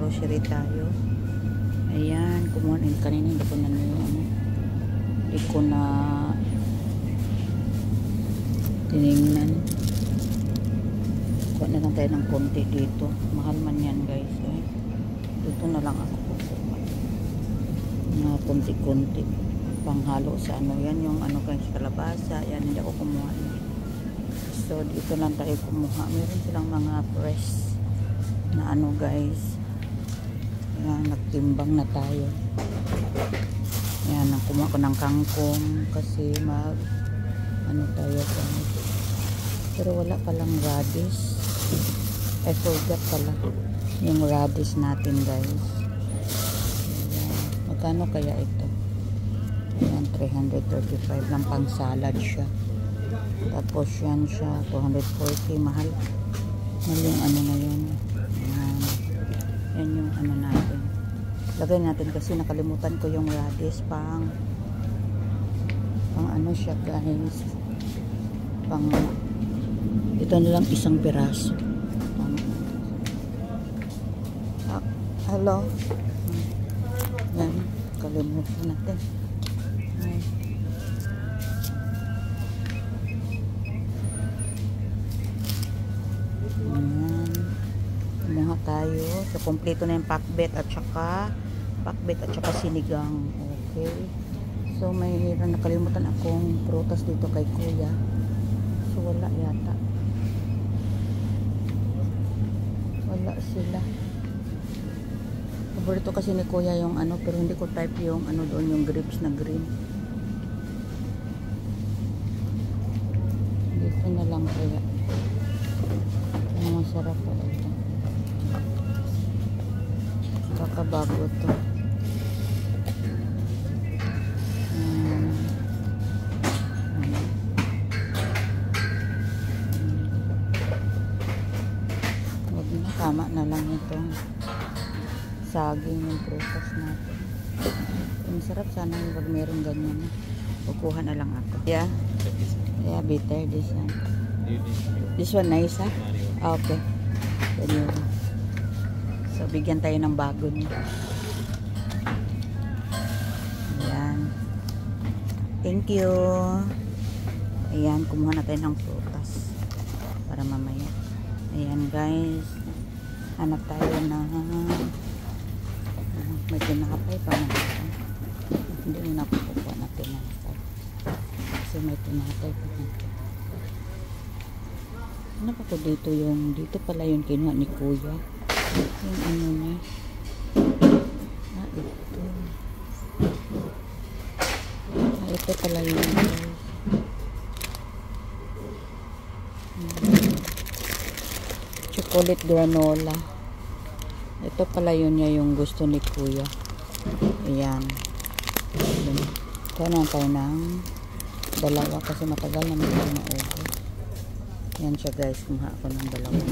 grocery tayo. Ayan, kumuha din kanina. Hindi ko na tinignan. Kuha na lang tayo ng konti dito. Mahal man yan guys. Dito na lang ako kukuha. Mga konti-konti. Panghalo sa ano yan. Yung ano guys, kalabasa. Yan, hindi ako kumuha. So, dito lang tayo kumuha. Meron silang mga press na ano guys. Yan, nagtimbang na tayo. Yan, kumuha ko ng kangkong kasi ano tayo guys. Pero wala palang radish. I forgot pala yung radish natin guys. Yan. Magkano kaya ito? Yan, 335 lang, pang salad siya. Tapos yan siya 240, mahal yung ano na yun. Yan yung ano natin. Lagay natin kasi nakalimutan ko yung radish. Pang ano siya guys. Ito na lang isang piraso. Hello. Yan, kalimutan natin. Kumuha tayo. So, kompleto na yung pakbet at saka sinigang. Okay. So, may nakalimutan akong prutas dito kay kuya. So, wala yata. Wala sila. Paborito kasi ni kuya yung ano, pero hindi ko type yung ano doon, yung grapes na green. Dito na lang kaya. Ang masarap pala ito. Kakabago to. Tama na lang itong saging yung prutas natin. Masarap sana yung pag meron ganyan. Kukuha na lang ako. Yeah, bitter this one. This one nice ha? Okay. So bigyan tayo ng bago niya. Ayan. Thank you. Ayan, kumuha na tayo ng prutas para mamaya. Ayan guys. Hanap tayo na medyo nakapay pa natin. Hindi mo napupukuha natin nakapay. Kasi may tumatay pa natin. Ano pa ko dito yung, dito pala yung kinuha ni kuya. Yung ano niya. Ito pala yung chocolate granola. Ito pala yun niya yung gusto ni kuya. Ayan. Kaya naman tayo ng dalawa kasi matagal naman tayo na over. Ayan siya guys. Kumuha ako ng dalawa.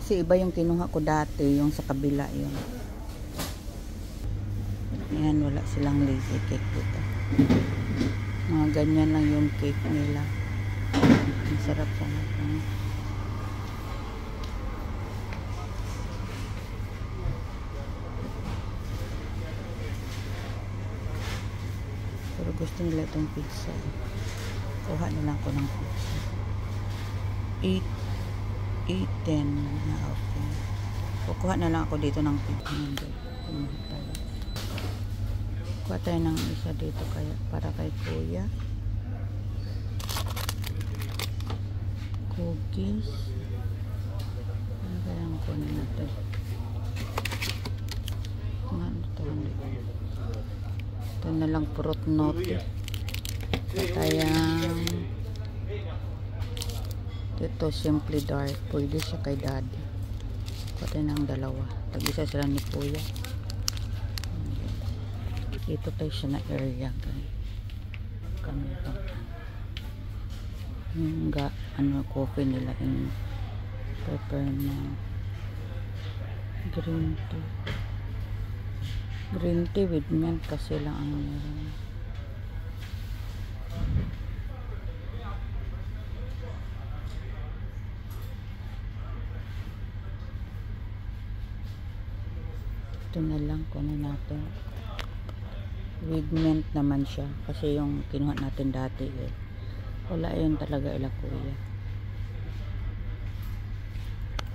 Kasi iba yung kinuha ko dati. Yung sa kabila yun. Ayan, wala silang lazy cake dito. Mga ganyan lang yung cake nila. Masarap sana. Pero gusto nila itong pizza. Kuha na lang ko ng pizza. 8.10. Okay. Kukuha na lang ako dito ng pizza. Kuha tayo ng isa dito para kay kuya. Cookies. Ano kaya ang kunin natin? Ito na lang fruit note. Tayang ito simply dark. Pwede siya kay daddy. Kuha tayo ng dalawa. Tag-isa sila ni kuya. Dito tayo siya na area kami ito yung ano coffee nila in peppermint green tea with mint kasi lang ang meron. Ito na lang kunin natin. Wigment naman siya kasi yung kinuha natin dati wala yun talaga ila kuya.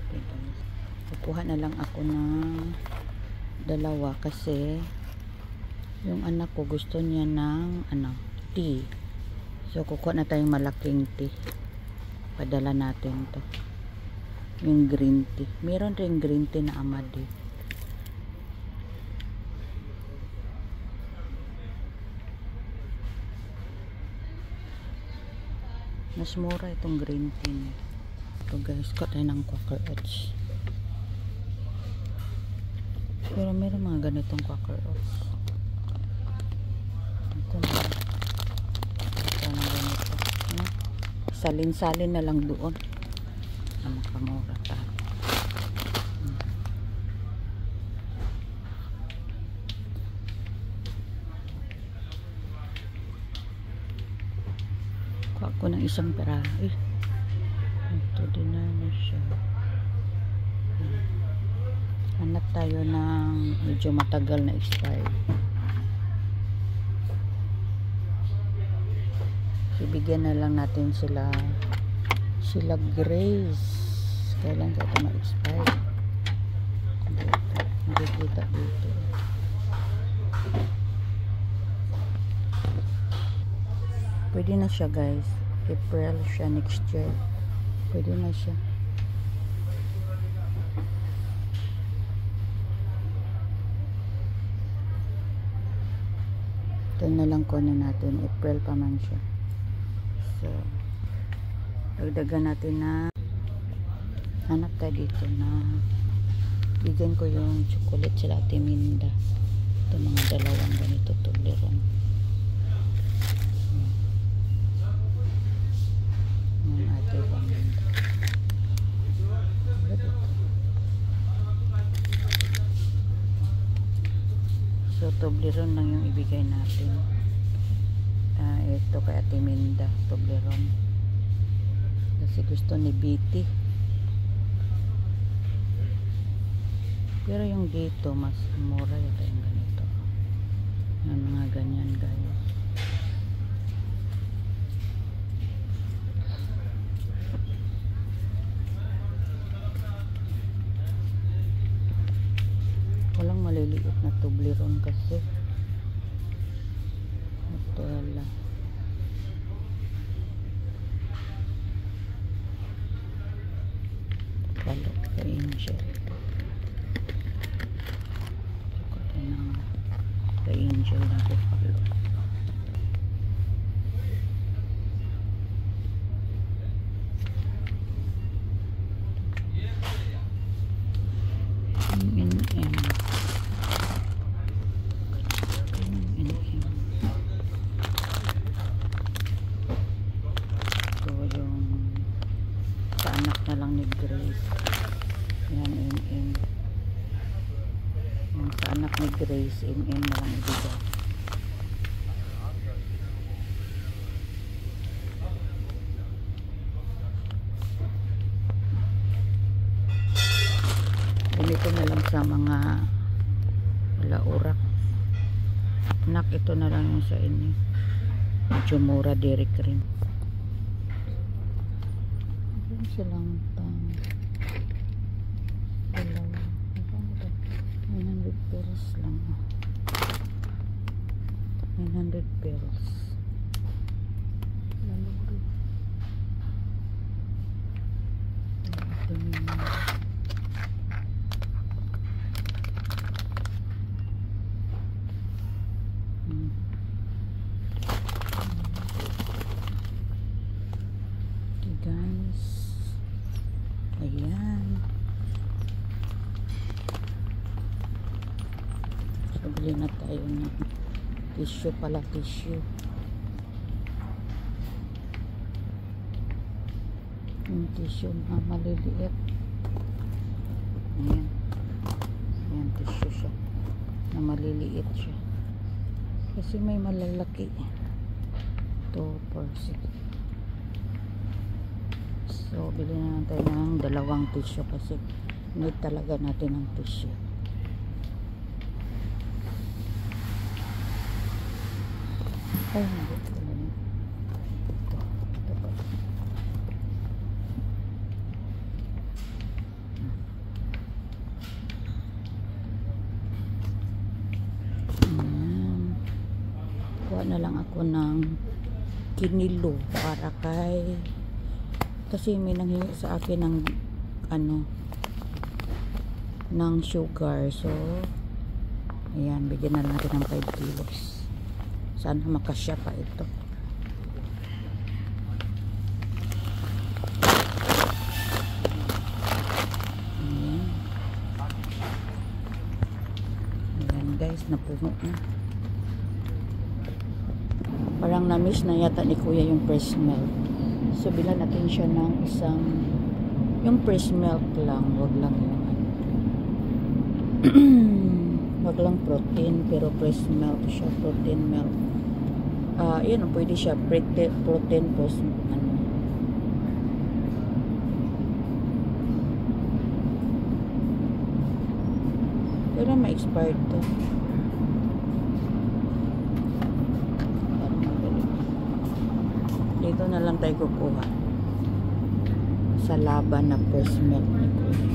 Okay, guys. Kukuha na lang ako ng dalawa kasi yung anak ko gusto niya ng tea. So kukuha na tayong malaking tea. Padala natin to. Yung green tea. Meron rin green tea na Amadi. Mas mura itong green tea niya. Ito guys, cut tayo ng Quaker Oats. Pero meron mga ganitong Quaker Oats. Ito na. Ito na ganito. Salin-salin na lang doon. Makamura tayo. Kuha ko ng isang pera. Ito din na siya. Hanap tayo ng medyo matagal na expired. Ibigyan na lang natin sila Grace. Kailan ka ito ma-expire? Hindi kita dito. Pwede na siya guys. April siya next year. Pwede na siya. Ito na lang kunin natin. April pa man siya. So, dagdagan natin na hanap tayo dito na bigyan ko yung chocolate sila Ate Minda. Ito mga dalawang ganito Toblerone. Yung Ate Minda. So Toblerone lang yung ibigay natin. Ito kay Ate Minda Toblerone kasi gusto ni Betty, pero yung dito mas mura yata yung ganito, yung mga ganyan guys. Walang maliliit na Toblerone kasi ito lang. Balot ka Angel. Ito ng ka Angel na buffalo. Anak na lang ni Grace. Yan, yung sa anak ni Grace, na lang ibigay. Ganito na lang sa mga wala urak. Anak, ito na lang yung sa inyo. Medyo mura, dairy cream. Silang dalawa. 900 pesos lang. 900 pesos. Lalugod. Ito yung guys. Ayan. So, bili na tayo ng tissue pala, tissue. Yung tissue na maliliit. Ayan. Ayan, tissue siya. Na maliliit siya. Kasi may malalaki. 2 per 6. So, bili na tayo ng dalawang tissue kasi need talaga natin ng tissue. Ay, hindi ko na yun. Ito pa. Ayan. Kuha na lang ako ng kinilo para kay, kasi may nanghingi sa akin ng ano, ng sugar. So ayan, bigyan na lang natin ng 5 kilos. Sana makasya pa ito. Ayan. Ayan guys, napuno na. Parang na-miss na yata ni kuya yung fresh milk. So bilan natin siya ng isang, yung fresh milk lang, wag lang yung wag lang protein, pero fresh milk siya, protein milk. Yun, pwede siya protein plus ano. Pero ma-expired to. Dito na lang tayo kukuha sa laban na fresh milk ni kuya.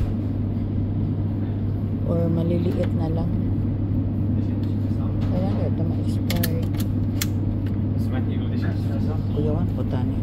Or maliliit na lang. Kaya ito ma-expired. Kuyawan po tani.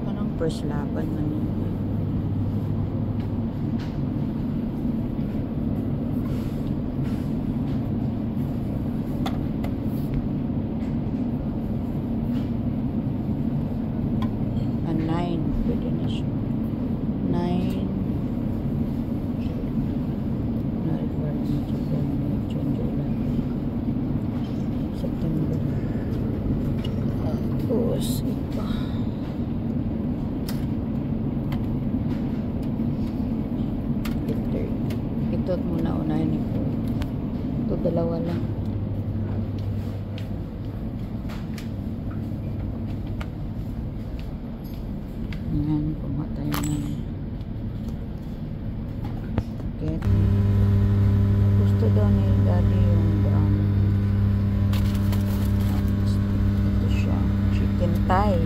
Parang first laban man yun. Pwede na siya. 9 September. Tapos ito. Ito muna unahin ko. Ito dalawa lang. Ayan, kumuha tayo ng okay. Gusto daw ni daddy yung brown. Ito siya, chicken thigh.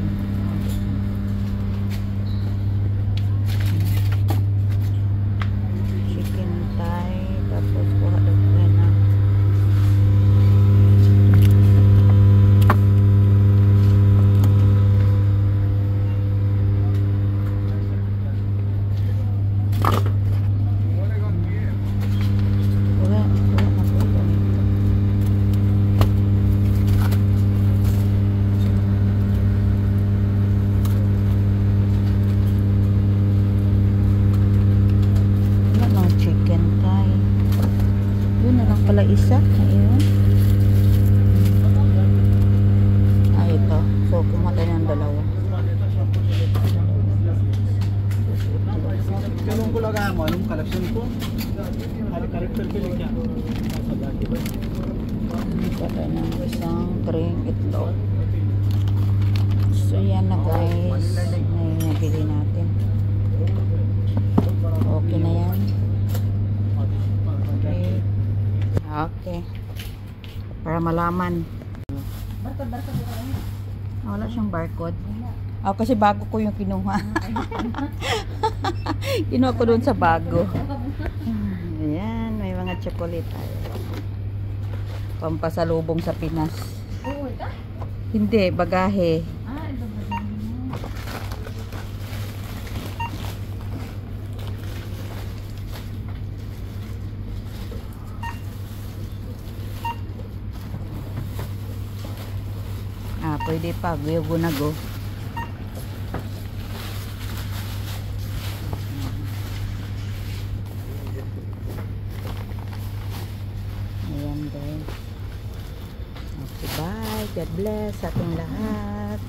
Chicken thigh. Tapos kuha daw tayo na pala isa. Ayun. Ito. So, kumuha tayo ng dalawa. Kalung ko lang mo, anong collection ko? Character feeling niya. Kumuha tayo ng isang tring itlog. So, yan na guys. Ngayon nabili natin. Okay na yan. Okay. Para malaman. Wala siyang barcode. Kasi bago ko yung kinuha. Kinuha ko doon sa bago. Ayan, may mga chocolate tayo. Pampasalubong sa Pinas. Hindi, bagahe. Pwede pa, guyago na go. Ayan guys. Okay, bye. God bless sa ating lahat.